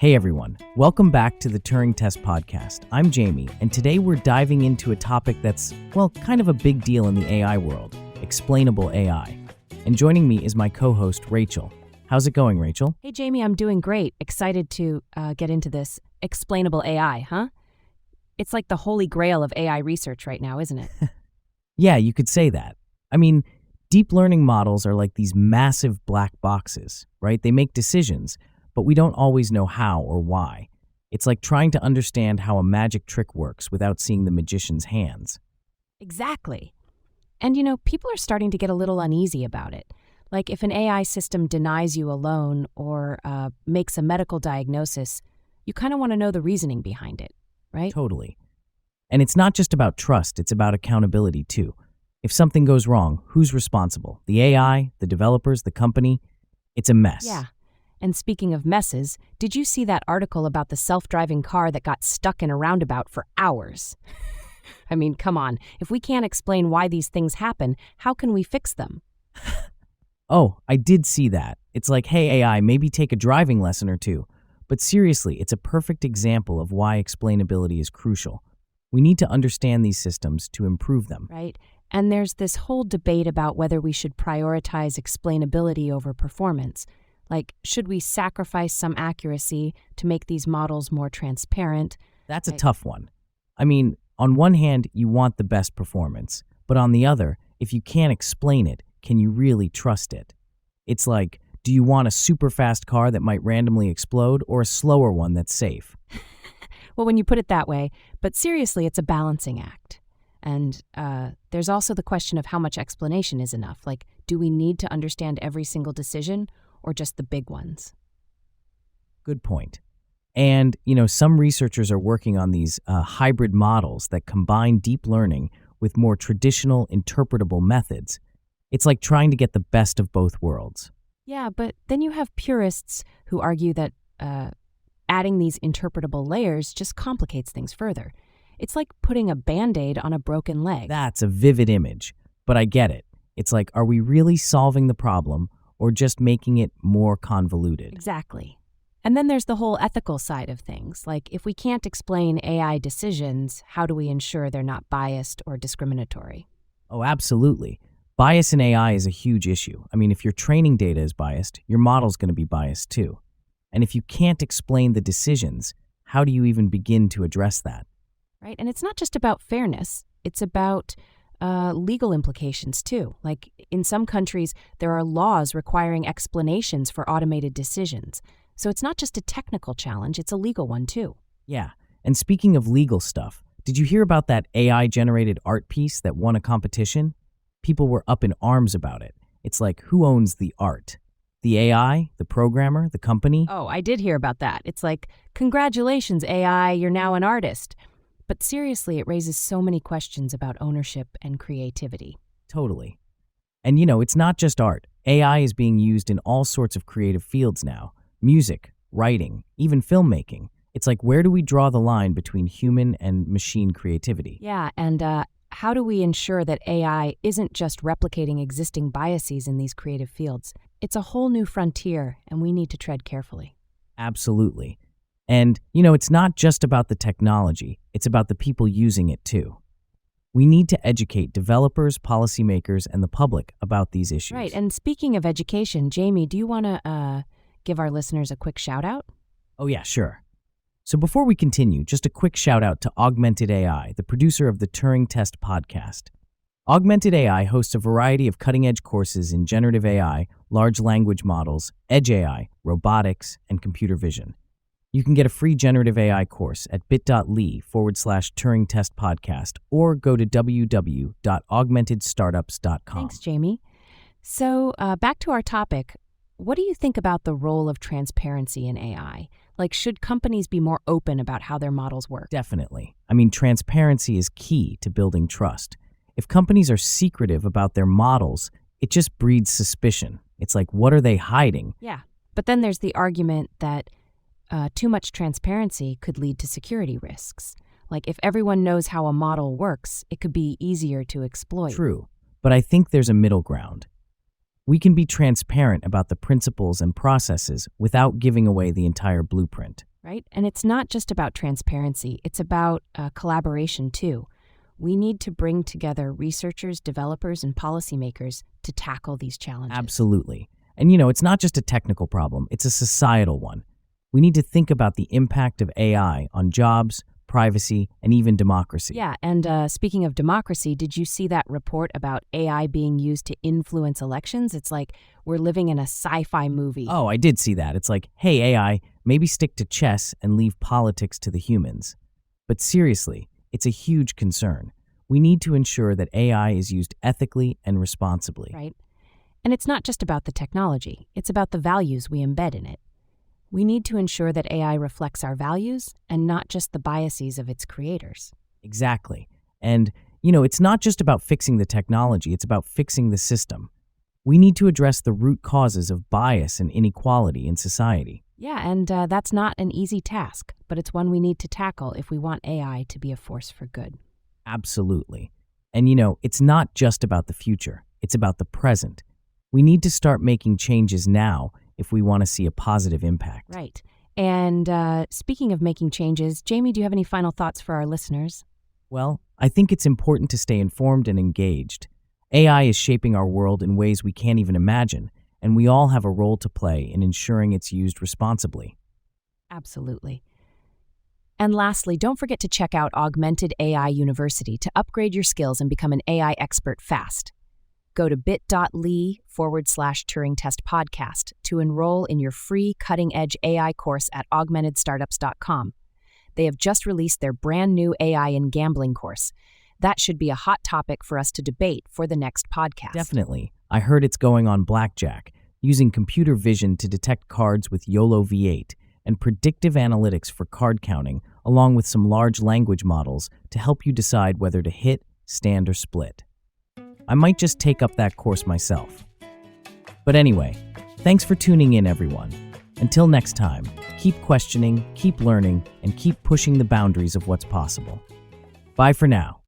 Hey everyone, welcome back to the Turing Test Podcast. I'm Jamie, and today we're diving into a topic that's, kind of a big deal in the AI world, explainable AI. And joining me is my co-host, Rachel. How's it going, Rachel? Hey Jamie, I'm doing great. Excited to get into this explainable AI, huh? It's like the holy grail of AI research right now, isn't it? Yeah, you could say that. Deep learning models are like these massive black boxes, right? They make decisions, but we don't always know how or why. It's like trying to understand how a magic trick works without seeing the magician's hands. Exactly. And people are starting to get a little uneasy about it. Like if an AI system denies you a loan or makes a medical diagnosis, you kind of want to know the reasoning behind it, right? Totally. And it's not just about trust, it's about accountability too. If something goes wrong, who's responsible? The AI, the developers, the company? It's a mess. Yeah. And speaking of messes, did you see that article about the self-driving car that got stuck in a roundabout for hours? I mean, come on. If we can't explain why these things happen, how can we fix them? Oh, I did see that. It's like, hey AI, maybe take a driving lesson or two. But seriously, it's a perfect example of why explainability is crucial. We need to understand these systems to improve them. Right. And there's this whole debate about whether we should prioritize explainability over performance. Like, should we sacrifice some accuracy to make these models more transparent? That's a tough one. On one hand, you want the best performance, but on the other, if you can't explain it, can you really trust it? It's like, do you want a super fast car that might randomly explode or a slower one that's safe? Well, when you put it that way, but seriously, it's a balancing act. And there's also the question of how much explanation is enough. Like, do we need to understand every single decision or just the big ones? Good point. And, some researchers are working on these hybrid models that combine deep learning with more traditional interpretable methods. It's like trying to get the best of both worlds. Yeah, but then you have purists who argue that adding these interpretable layers just complicates things further. It's like putting a Band-Aid on a broken leg. That's a vivid image, but I get it. It's like, are we really solving the problem or just making it more convoluted? Exactly. And then there's the whole ethical side of things. Like, if we can't explain AI decisions, how do we ensure they're not biased or discriminatory? Oh, absolutely. Bias in AI is a huge issue. If your training data is biased, your model's going to be biased too. And if you can't explain the decisions, how do you even begin to address that? Right? And it's not just about fairness. It's about legal implications too. Like in some countries, there are laws requiring explanations for automated decisions. So it's not just a technical challenge, it's a legal one too. Yeah. And speaking of legal stuff, did you hear about that AI-generated art piece that won a competition? People were up in arms about it. It's like, who owns the art? The AI, the programmer, the company? Oh, I did hear about that. It's like, congratulations, AI, you're now an artist. But seriously, it raises so many questions about ownership and creativity. Totally. And it's not just art. AI is being used in all sorts of creative fields now. Music, writing, even filmmaking. It's like, where do we draw the line between human and machine creativity? Yeah, and how do we ensure that AI isn't just replicating existing biases in these creative fields? It's a whole new frontier, and we need to tread carefully. Absolutely. And, it's not just about the technology, it's about the people using it too. We need to educate developers, policymakers, and the public about these issues. Right, and speaking of education, Jamie, do you want to give our listeners a quick shout out? Oh yeah, sure. So before we continue, just a quick shout out to Augmented AI, the producer of the Turing Test Podcast. Augmented AI hosts a variety of cutting-edge courses in generative AI, large language models, edge AI, robotics, and computer vision. You can get a free generative AI course at bit.ly/Turing Test Podcast or go to www.augmentedstartups.com. Thanks, Jamie. So back to our topic. What do you think about the role of transparency in AI? Like, should companies be more open about how their models work? Definitely. Transparency is key to building trust. If companies are secretive about their models, it just breeds suspicion. It's like, what are they hiding? Yeah, but then there's the argument that too much transparency could lead to security risks. Like, if everyone knows how a model works, it could be easier to exploit. True, but I think there's a middle ground. We can be transparent about the principles and processes without giving away the entire blueprint. right? And it's not just about transparency, it's about collaboration too. We need to bring together researchers, developers, and policymakers to tackle these challenges. Absolutely. And it's not just a technical problem, it's a societal one. We need to think about the impact of AI on jobs, privacy, and even democracy. Yeah, and speaking of democracy, did you see that report about AI being used to influence elections? It's like we're living in a sci-fi movie. Oh, I did see that. It's like, hey, AI, maybe stick to chess and leave politics to the humans. But seriously, it's a huge concern. We need to ensure that AI is used ethically and responsibly. Right. And it's not just about the technology, it's about the values we embed in it. We need to ensure that AI reflects our values and not just the biases of its creators. Exactly. And, it's not just about fixing the technology, it's about fixing the system. We need to address the root causes of bias and inequality in society. Yeah, and that's not an easy task, but it's one we need to tackle if we want AI to be a force for good. Absolutely. And, it's not just about the future, it's about the present. We need to start making changes now if we want to see a positive impact. Right. And speaking of making changes, Jamie, do you have any final thoughts for our listeners? Well, I think it's important to stay informed and engaged. AI is shaping our world in ways we can't even imagine, and we all have a role to play in ensuring it's used responsibly. Absolutely. And lastly, don't forget to check out Augmented AI University to upgrade your skills and become an AI expert fast. Go to bit.ly/Turing Test Podcast to enroll in your free cutting-edge AI course at augmentedstartups.com. They have just released their brand new AI in gambling course. That should be a hot topic for us to debate for the next podcast. Definitely. I heard it's going on blackjack, using computer vision to detect cards with YOLO V8 and predictive analytics for card counting, along with some large language models to help you decide whether to hit, stand, or split. I might just take up that course myself. But anyway, thanks for tuning in, everyone. Until next time, keep questioning, keep learning, and keep pushing the boundaries of what's possible. Bye for now.